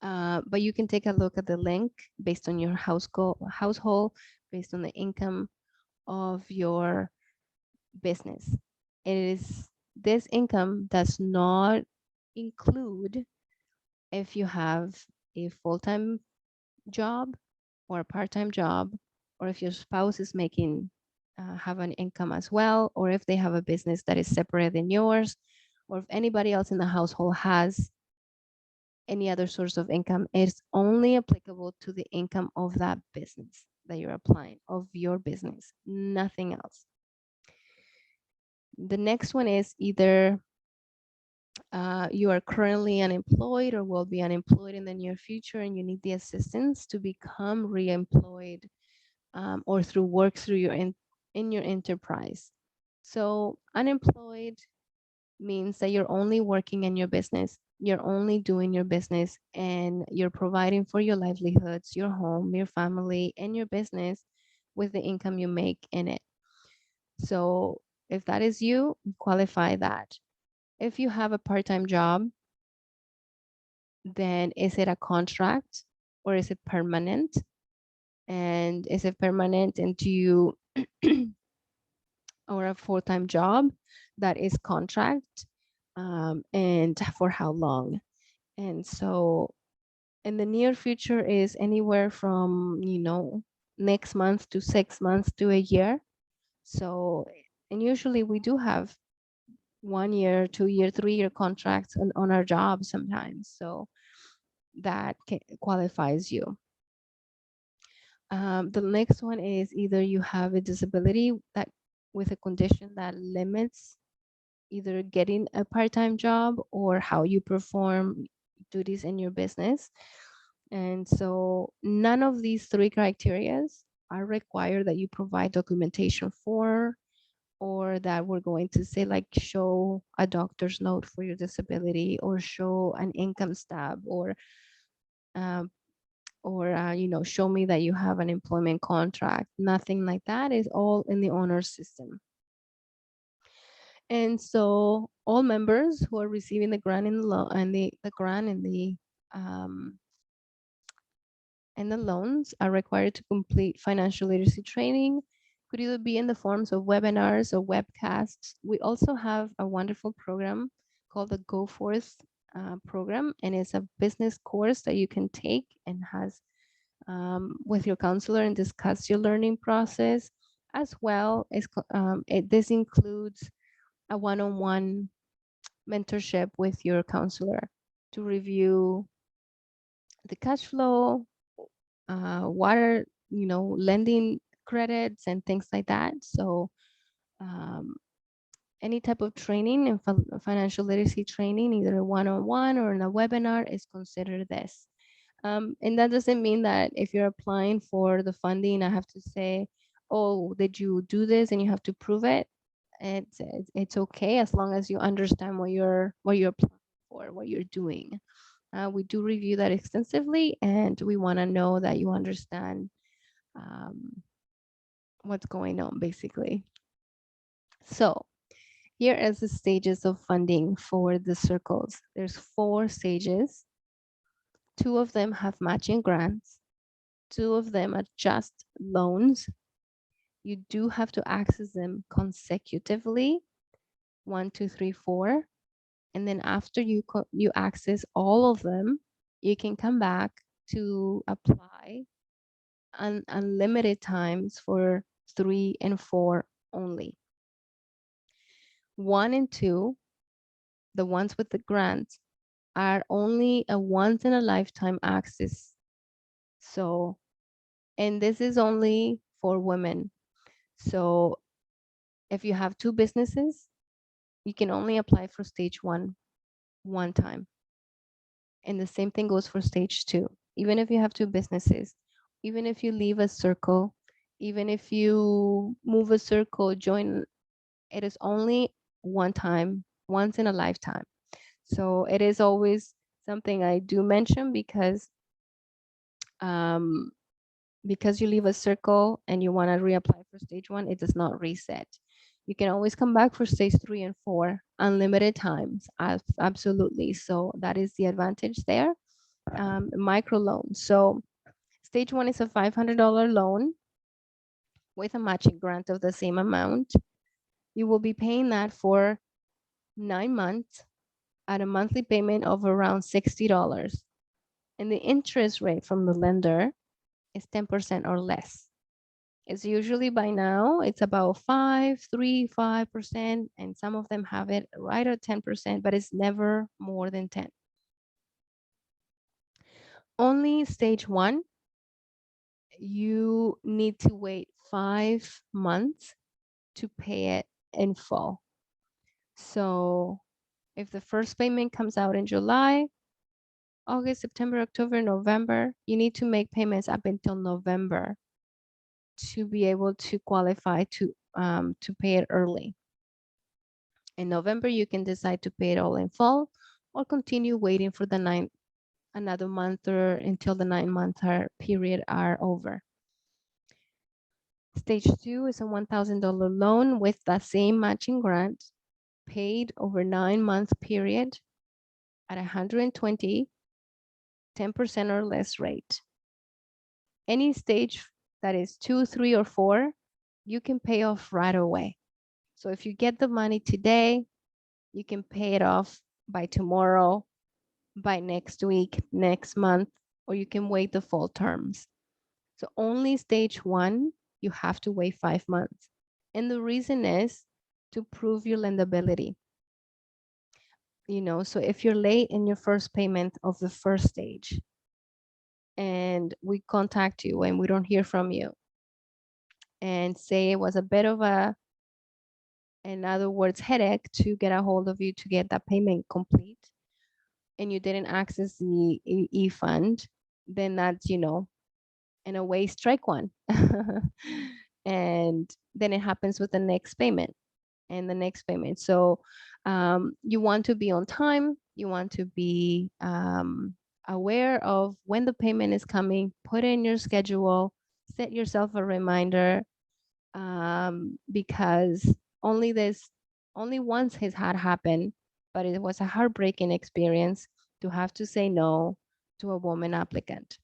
But you can take a look at the link based on your household, based on the income of your business. It is this income does not include if you have a full-time job or a part-time job, or if your spouse is making have an income as well, or if they have a business that is separate than yours, or if anybody else in the household has any other source of income. It's only applicable to the income of that business that you're applying, of your business, nothing else. The next one is either you are currently unemployed or will be unemployed in the near future and you need the assistance to become reemployed, or through work through in your enterprise. So unemployed means that you're only working in your business, you're only doing your business, and you're providing for your livelihoods, your home, your family, and your business with the income you make in it. So if that is you, qualify that. If you have a part-time job, then is it a contract or is it permanent? And is it permanent, and do you or a full-time job that is contract, and for how long? And so in the near future is anywhere from, next month to 6 months to a year. So, and usually we do have 1 year, 2 year, 3 year contracts on our jobs sometimes. So that qualifies you. The next one is either you have a disability that with a condition that limits either getting a part-time job or how you perform duties in your business. And so none of these three criterias are required that you provide documentation for, or that we're going to say like show a doctor's note for your disability or show an income stub, um, or show me that you have an employment contract. Nothing like that. Is all in the honor system. And so all members who are receiving the grant in the loan and the grant um, and the loans are required to complete financial literacy training. Could either be in the forms of webinars or webcasts. We also have a wonderful program called the Go Forth program, and it's a business course that you can take and has with your counselor and discuss your learning process, as well as this includes a one-on-one mentorship with your counselor to review the cash flow, water, lending credits and things like that. So um, any type of training and financial literacy training, either a one-on-one or in a webinar, is considered this. And that doesn't mean that if you're applying for the funding, I have to say, oh, did you do this and you have to prove it. It's okay as long as you understand what you're applying for, what you're doing. We do review that extensively, and we want to know that you understand um, what's going on, basically. So Here is the stages of funding for the circles. There's 4 stages. 2 of them have matching grants. 2 of them are just loans. You do have to access them consecutively, 1, 2, 3, 4. And then after you access all of them, you can come back to apply unlimited times for 3 and 4 only. 1 and 2, the ones with the grants, are only a once in a lifetime access. So, and this is only for women. So if you have 2 businesses, you can only apply for stage 1 time. And the same thing goes for stage 2. Even if you have 2 businesses, even if you leave a circle, even if you move a circle, join, it is only 1 time, once in a lifetime. So it is always something I do mention um, because you leave a circle and you want to reapply for stage 1, it does not reset. You can always come back for stage 3 and 4 unlimited times. Absolutely. So that is the advantage there. Micro loans. So stage 1 is a $500 loan with a matching grant of the same amount. You will be paying that for 9 months at a monthly payment of around $60. And the interest rate from the lender is 10% or less. It's usually by now, it's about 5%, and some of them have it right at 10%, but it's never more than 10. Only stage 1, you need to wait 5 months to pay it in full. So if the first payment comes out in July, August, September, October, November, you need to make payments up until November to be able to qualify to pay it early. In November, you can decide to pay it all in full or continue waiting for the another month or until the 9-month period are over. Stage 2 is a $1,000 loan with the same matching grant paid over 9-month period at 120, 10% or less rate. Any stage that is 2, 3, or 4, you can pay off right away. So if you get the money today, you can pay it off by tomorrow, by next week, next month, or you can wait the full terms. So only stage 1, you have to wait 5 months. And the reason is to prove your lendability. So if you're late in your first payment of the first stage and we contact you and we don't hear from you and say it was a bit of in other words, headache to get a hold of you to get that payment complete, and you didn't access the e-fund, then that's, in a way, strike 1. And then it happens with the next payment and the next payment. So you want to be on time. You want to be aware of when the payment is coming. Put in your schedule. Set yourself a reminder, because only once has had happened, but it was a heartbreaking experience to have to say no to a woman applicant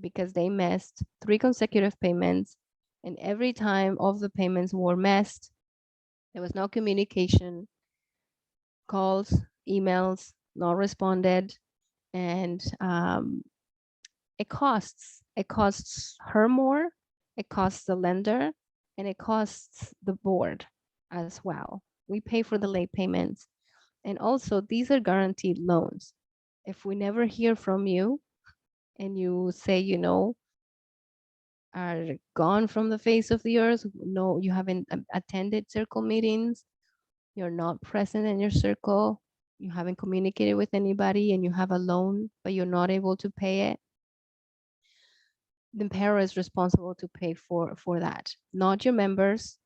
because they missed 3 consecutive payments, and every time all of the payments were missed, there was no communication, calls, emails, not responded, and it costs her more, it costs the lender, and it costs the board as well. We pay for the late payments, and also these are guaranteed loans. If we never hear from you and you say, are gone from the face of the earth, no, you haven't attended circle meetings, you're not present in your circle, you haven't communicated with anybody, and you have a loan, but you're not able to pay it, the PARO is responsible to pay for that. Not your members,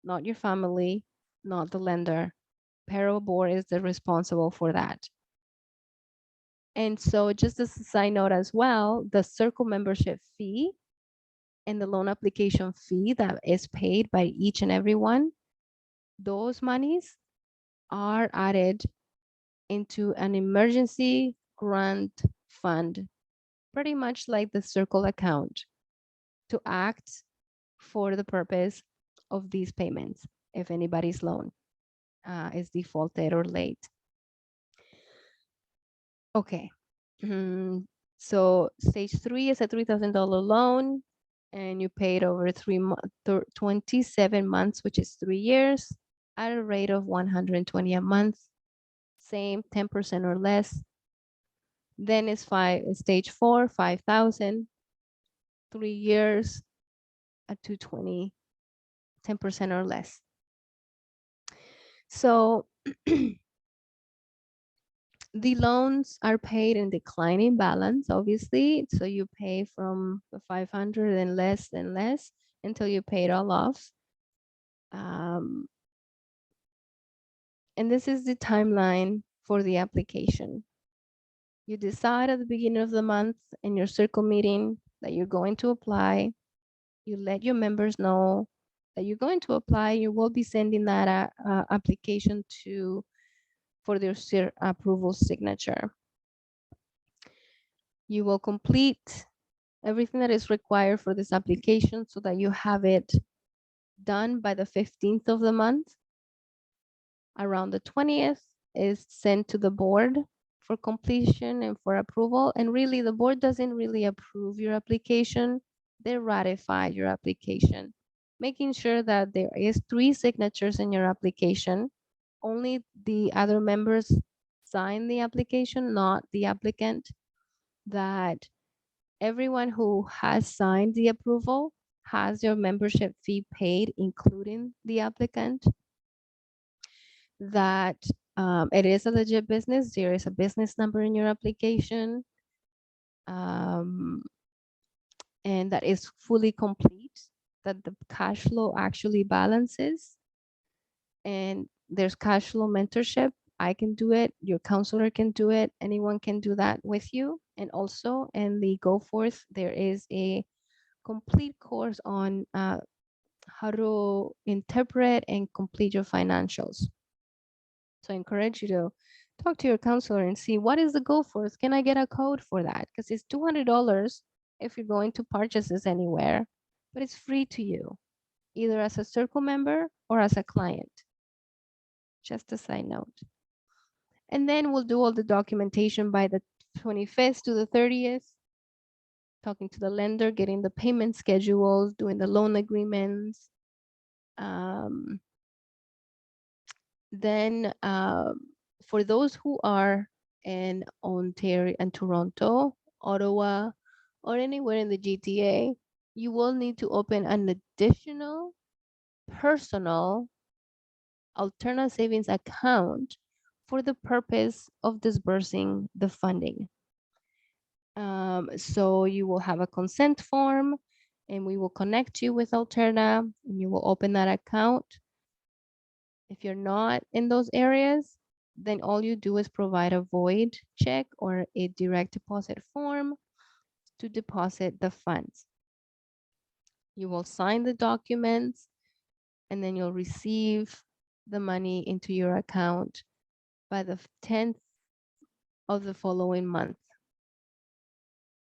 not your family, not the lender. PARO board is the responsible for that. And so just as a side note as well, the circle membership fee and the loan application fee that is paid by each and every one, those monies are added into an emergency grant fund, pretty much like the Circle account, to act for the purpose of these payments if anybody's loan is defaulted or late. Okay. So stage 3 is a $3,000 loan, and you paid over 27 months, which is 3 years, at a rate of 120 a month. Same, 10% or less. Then is stage 4, 5,000, 3 years at 220, 10% or less. So the loans are paid in declining balance, obviously. So you pay from the 500 and less until you pay it all off. And this is the timeline for the application. You decide at the beginning of the month in your circle meeting that you're going to apply. You let your members know that you're going to apply. You will be sending that application for their approval signature. You will complete everything that is required for this application so that you have it done by the 15th of the month. Around the 20th is sent to the board for completion and for approval. And really, the board doesn't really approve your application. They ratify your application, making sure that there is 3 signatures in your application. Only the other members sign the application, not the applicant. That everyone who has signed the approval has your membership fee paid, including the applicant. That it is a legit business. There is a business number in your application. And that is fully complete, that the cash flow actually balances. And there's cash flow mentorship. I can do it. Your counselor can do it. Anyone can do that with you. And also in the Go Forth, there is a complete course on how to interpret and complete your financials. So I encourage you to talk to your counselor and see what is the Go Forth. Can I get a code for that? Because it's $200 if you're going to purchase this anywhere, but it's free to you, either as a circle member or as a client. Just a side note. And then we'll do all the documentation by the 25th to the 30th, talking to the lender, getting the payment schedules, doing the loan agreements. Then for those who are in Ontario and Toronto, Ottawa, or anywhere in the GTA, you will need to open an additional personal alternate savings account for the purpose of disbursing the funding. So you will have a consent form, and we will connect you with Alterna, and you will open that account. If you're not in those areas, then all you do is provide a void check or a direct deposit form to deposit the funds. You will sign the documents, and then you'll receive the money into your account by the 10th of the following month.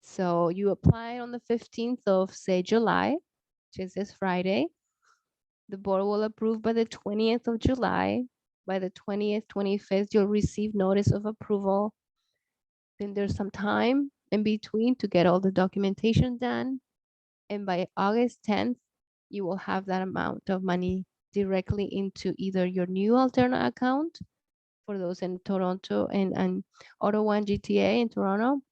So you apply on the 15th of, say, July, which is this Friday. The board will approve by the 20th of July. By the 20th, 25th, you'll receive notice of approval. Then there's some time in between to get all the documentation done. And by August 10th, you will have that amount of money directly into either your new Alterna account for those in Toronto and Ottawa and GTA in Toronto.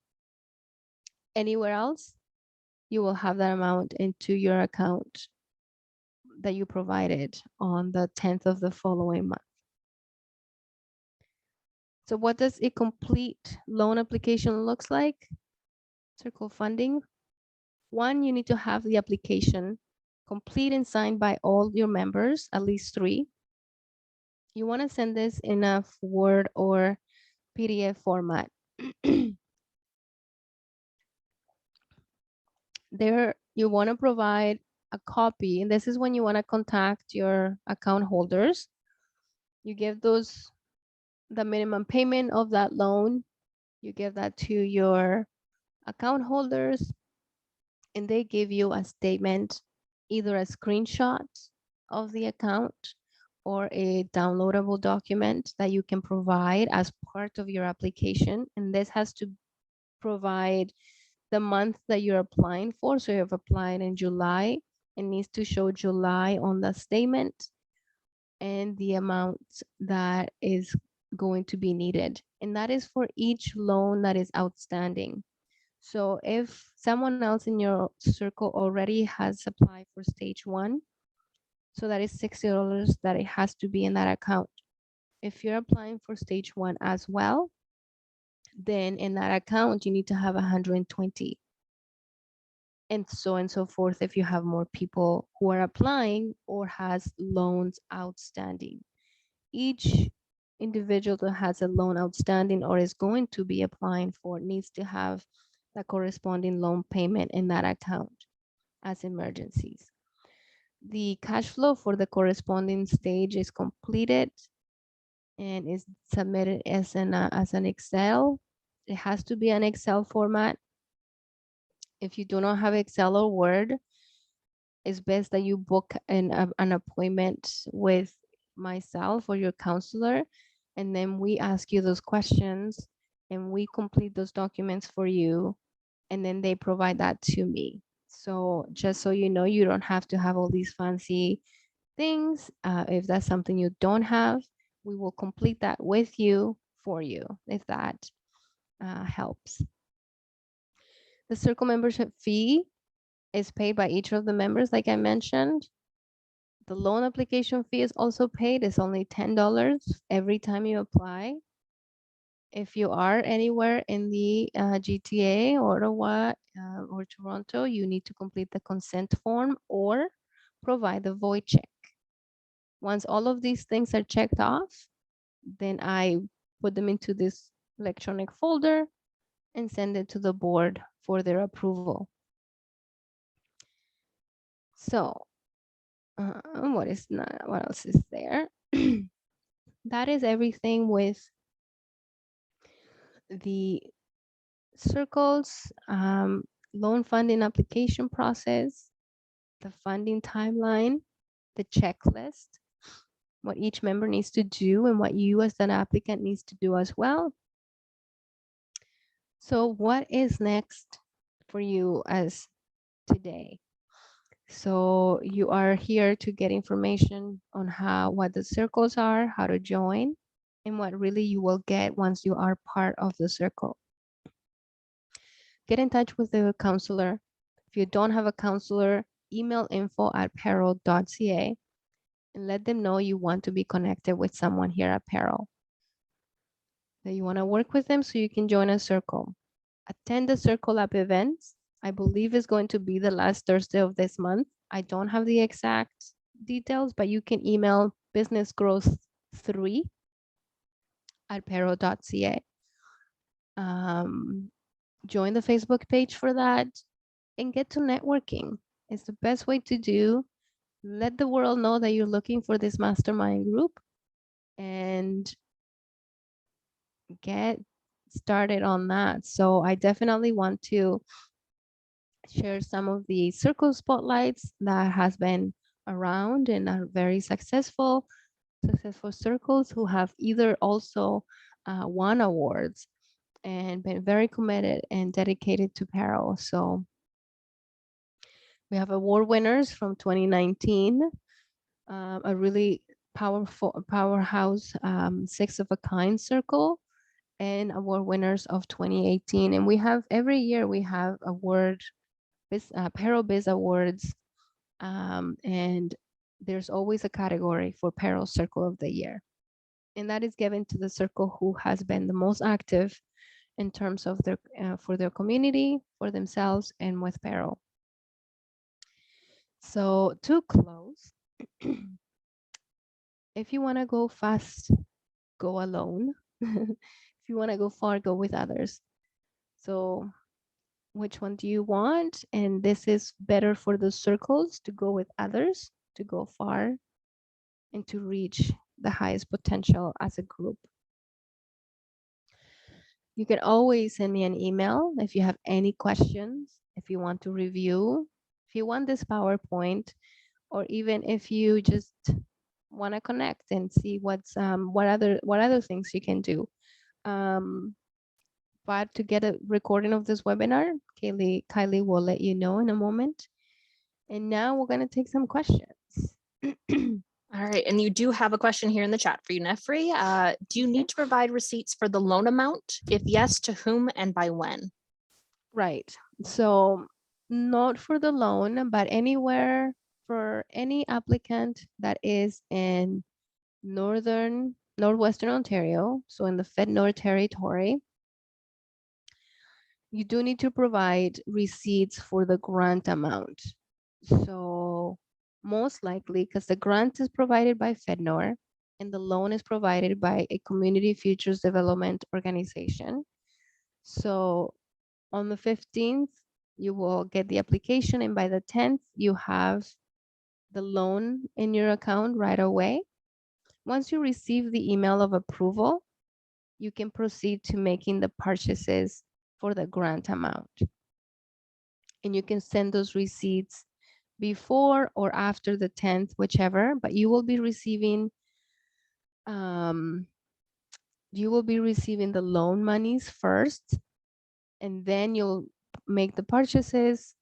Anywhere else, you will have that amount into your account that you provided on the 10th of the following month. So what does a complete loan application looks like? Circle funding. One, you need to have the application complete and signed by all your members, at least 3. You want to send this in a Word or PDF format. There, you want to provide a copy, and this is when you want to contact your account holders. You give those the minimum payment of that loan. You give that to your account holders, and they give you a statement, either a screenshot of the account or a downloadable document that you can provide as part of your application. And this has to provide the month that you're applying for. So you've applied in July, it needs to show July on the statement and the amount that is going to be needed. And that is for each loan that is outstanding. So if someone else in your circle already has applied for stage one, so that is $60 that it has to be in that account. If you're applying for stage one as well, then in that account, you need to have 120, and so forth if you have more people who are applying or has loans outstanding. Each individual that has a loan outstanding or is going to be applying for needs to have the corresponding loan payment in that account as emergencies. The cash flow for the corresponding stage is completed and is submitted as an Excel. It has to be an Excel format. If you do not have Excel or Word, it's best that you book an appointment with myself or your counselor, and then we ask you those questions and we complete those documents for you, and then they provide that to me. So just so you know, you don't have to have all these fancy things. If that's something you don't have, we will complete that with you for you, if that helps. The circle membership fee is paid by each of the members, like I mentioned. The loan application fee is also paid. It's only $10 every time you apply. If you are anywhere in the GTA, Ottawa, or Toronto, you need to complete the consent form or provide the void check. Once all of these things are checked off, then I put them into this electronic folder and send it to the board for their approval. So what else is there? That is everything with the circles, loan funding application process, the funding timeline, the checklist, what each member needs to do and what you as an applicant needs to do as well. So what is next for you as today? So you are here to get information on what the circles are, how to join, and what really you will get once you are part of the circle. Get in touch with the counselor. If you don't have a counselor, email info@paro.ca and let them know you want to be connected with someone here at PARO, that you want to work with them so you can join a circle. Attend the Circle Lab events. I believe it's going to be the last Thursday of this month. I don't have the exact details, but you can email businessgrowth3@paro.ca. Join the Facebook page for that and get to networking. It's the best way to do. Let the world know that you're looking for this mastermind group and get started on that. So I definitely want to share some of the circle spotlights that has been around and are very successful circles who have either also won awards and been very committed and dedicated to PARO. So we have award winners from 2019, a really powerhouse 6 of a kind circle, and award winners of 2018. And we have every year we have PARO Biz Awards, and there's always a category for PARO Circle of the Year. And that is given to the circle who has been the most active in terms of for their community, for themselves, and with PARO. So to close, if you want to go fast, go alone. If you want to go far, go with others. So which one do you want? And this is better for the circles to go with others, to go far, and to reach the highest potential as a group. You can always send me an email if you have any questions, if you want to review, if you want this PowerPoint, or even if you just want to connect and see what other things you can do. But to get a recording of this webinar, Kylie will let you know in a moment. And now we're going to take some questions. All right, and you do have a question here in the chat for you, Nefri. Do you need to provide receipts for the loan amount? If yes, to whom and by when? Right. So not for the loan, but anywhere for any applicant that is in Northwestern Ontario, so in the FedNor territory, you do need to provide receipts for the grant amount. So most likely, because the grant is provided by FedNor and the loan is provided by a community futures development organization. So on the 15th, you will get the application, and by the 10th, you have the loan in your account right away. Once you receive the email of approval, you can proceed to making the purchases for the grant amount. And you can send those receipts before or after the 10th, whichever, but you will be receiving the loan monies first, and then you'll make the purchases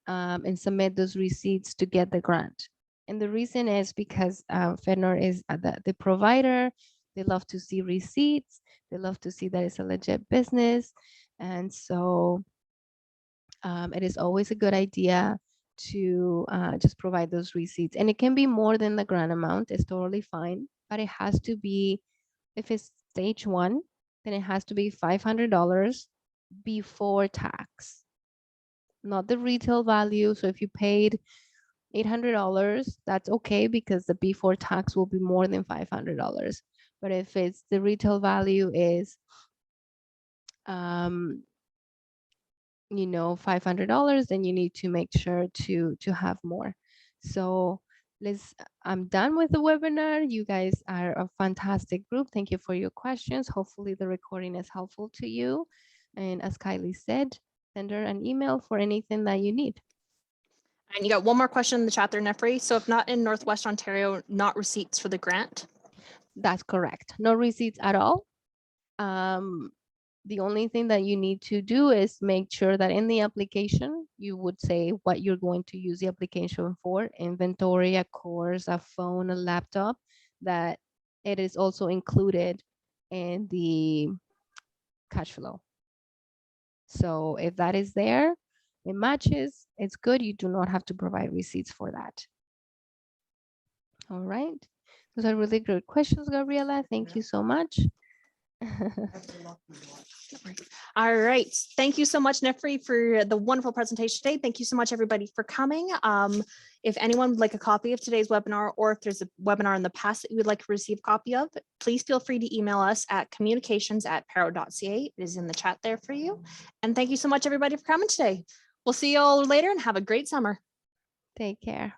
and submit those receipts to get the grant. And the reason is because FedNor is the provider. They love to see receipts. They love to see that it's a legit business. And so it is always a good idea to just provide those receipts. And it can be more than the grant amount. It's totally fine. But it has to be, if it's stage 1, then it has to be $500 before tax, not the retail value. So if you paid $800, that's okay because the before tax will be more than $500. But if it's the retail value is, $500, then you need to make sure to have more. So I'm done with the webinar. You guys are a fantastic group. Thank you for your questions. Hopefully the recording is helpful to you. And as Kylie said, send her an email for anything that you need. And you got one more question in the chat there, Nefri. So if not in Northwest Ontario, not receipts for the grant? That's correct. No receipts at all. The only thing that you need to do is make sure that in the application, you would say what you're going to use the application for: inventory, a course, a phone, a laptop, that it is also included in the cash flow. So if that is there, it matches, it's good. You do not have to provide receipts for that. All right. Those are really good questions, Gabriela. Thank you so much. All right. Thank you so much, Nefri, for the wonderful presentation today. Thank you so much, everybody, for coming. If anyone would like a copy of today's webinar, or if there's a webinar in the past that you would like to receive a copy of, please feel free to email us at communications@paro.ca. It is in the chat there for you. And thank you so much, everybody, for coming today. We'll see you all later and have a great summer. Take care.